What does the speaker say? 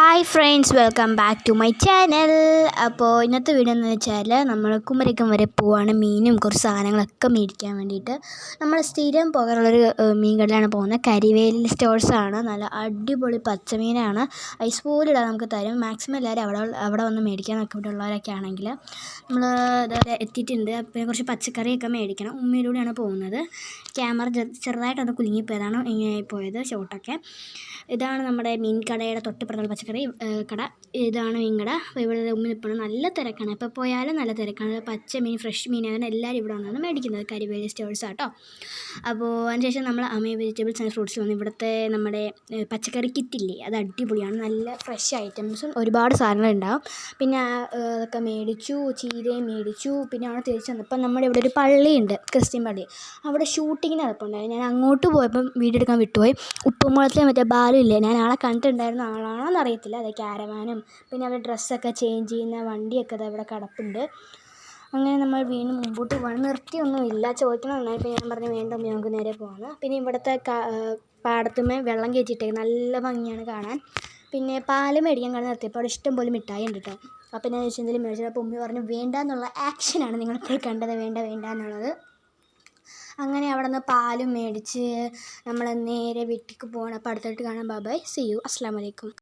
Hi friends, welcome back to my channel. അപ്പോൾ ഇന്നത്തെ video എന്ന് വെച്ചാൽ നമ്മൾ കുമരകം വരെ പോവാണ്. മീനും കുറച്ച് സാധനങ്ങളൊക്കെ മേടിക്കാൻ വേണ്ടിയിട്ട് നമ്മൾ സ്ഥിരം പോകാറുള്ളൊരു മീൻ കടയിലാണ് പോകുന്നത്. കരിവേലി സ്റ്റോഴ്സാണ്. നല്ല അടിപൊളി പച്ചമീനാണ്. ഐസ് പോലും ഇടാതെ നമുക്ക് തരും. മാക്സിമം എല്ലാവരും അവിടെ വന്ന് മേടിക്കാനൊക്കെ ഇവിടെ ഉള്ളവരൊക്കെ ആണെങ്കിൽ നമ്മൾ ഇതുവരെ എത്തിയിട്ടുണ്ട്. പിന്നെ കുറച്ച് പച്ചക്കറിയൊക്കെ മേടിക്കണം. ഉമ്മയിലൂടെയാണ് പോകുന്നത്. ക്യാമറ ചെറുതായിട്ടൊന്ന് കുലുങ്ങിപ്പോയതാണ് ഇങ്ങനെ പോയത് ഷോട്ടൊക്കെ. ഇതാണ് നമ്മുടെ മീൻ കടയുടെ തൊട്ടിപ്പുറത്തുള്ള പച്ചക്കറി കട. ഇതാണ് മീൻ കട. അപ്പോൾ ഇവിടെ ഉമ്മിൽ ഇപ്പോൾ നല്ല തിരക്കാണ്. എപ്പോൾ പോയാലും നല്ല തിരക്കാണ്. പച്ച മീൻ, ഫ്രഷ് മീൻ, അങ്ങനെ എല്ലാവരും ഇവിടെ വന്നാണ് മേടിക്കുന്നത്. കരിവേലി സ്റ്റോഴ്സ് ആട്ടോ. അപ്പോൾ അതിനുശേഷം നമ്മൾ അമേ വെജിറ്റബിൾസ് ആൻഡ് ഫ്രൂട്ട്സ് വന്ന് ഇവിടുത്തെ നമ്മുടെ പച്ചക്കറി കിറ്റില്ലേ, അത് അടിപൊളിയാണ്. നല്ല ഫ്രഷ് ഐറ്റംസും ഒരുപാട് സാധനങ്ങളുണ്ടാവും. പിന്നെ അതൊക്കെ മേടിച്ചു. ചീരയും മേടിച്ചു. പിന്നെ അവിടെ തിരിച്ചു വന്നപ്പോൾ നമ്മുടെ ഇവിടെ ഒരു പള്ളിയുണ്ട്, ക്രിസ്ത്യൻ പള്ളി. അവിടെ ഷൂട്ടിങ്ങിന് നടപ്പുണ്ടായിരുന്നു. ഞാൻ അങ്ങോട്ട് പോയപ്പം വീഡിയോ എടുക്കാൻ വിട്ടുപോയി. ഉപ്പുമുളത്തിലെ മറ്റേ ബാലുമില്ലേ, ഞാൻ ആളെ കണ്ടിട്ടുണ്ടായിരുന്ന ആളാണോന്ന് അറിയത്തില്ല. അത് ക്യാരവാനും പിന്നെ അവിടെ ഡ്രസ്സൊക്കെ ചേഞ്ച് ചെയ്യുന്ന വണ്ടിയൊക്കെ അവിടെ കിടപ്പുണ്ട്. അങ്ങനെ നമ്മൾ വീണ്ടും മുമ്പോട്ട് പോകാൻ നിർത്തിയൊന്നുമില്ല. ചോദിക്കണം നന്നായിട്ട് ഞാൻ പറഞ്ഞു വേണ്ട നമുക്ക് നേരെ പോകാമെന്ന്. പിന്നെ ഇവിടുത്തെ പാടത്തുമേ വെള്ളം കയറ്റിയിട്ടേക്ക് നല്ല ഭംഗിയാണ് കാണാൻ. പിന്നെ പാല് മേടിക്കാൻ കാണാൻ നിർത്തിയപ്പോൾ അവിടെ ഇഷ്ടംപോലെ മിഠായി ഉണ്ട് കേട്ടോ. അപ്പോൾ ഞാൻ ചോദിച്ചു എന്തെങ്കിലും മേടിച്ചത്. അപ്പോൾ ഉമ്മി പറഞ്ഞു വേണ്ട എന്നുള്ള ആക്ഷനാണ് നിങ്ങളിപ്പോൾ കണ്ടത്, വേണ്ട എന്നുള്ളത്. അങ്ങനെ അവിടെ നിന്ന് പാലും മേടിച്ച് നമ്മൾ നേരെ വീട്ടിലേക്ക് പോകണം. അപ്പോൾ അടുത്തായിട്ട് കാണാം. ബൈ ബൈ, സീ യു, അസ്സലാമു അലൈക്കും.